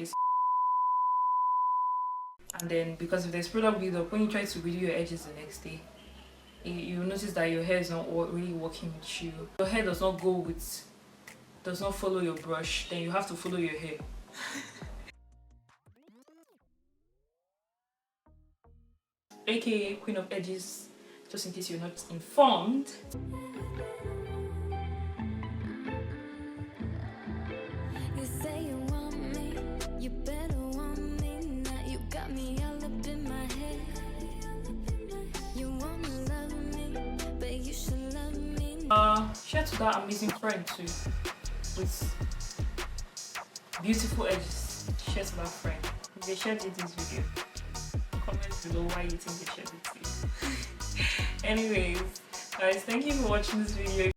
is, and then because if there's product buildup, when you try to redo your edges the next day, you notice that your hair is not really working with you. Your hair does not follow your brush, then you have to follow your hair. AKA Queen of Edges, just in case you're not informed. You say you want me, you better want me now. You got me all up in my head. You wanna love me, but you should love me. Share to that amazing friend too, with beautiful edges. Share to that friend. If they shared it this video, comment below why you think they shared it to you. Anyways, guys, thank you for watching this video.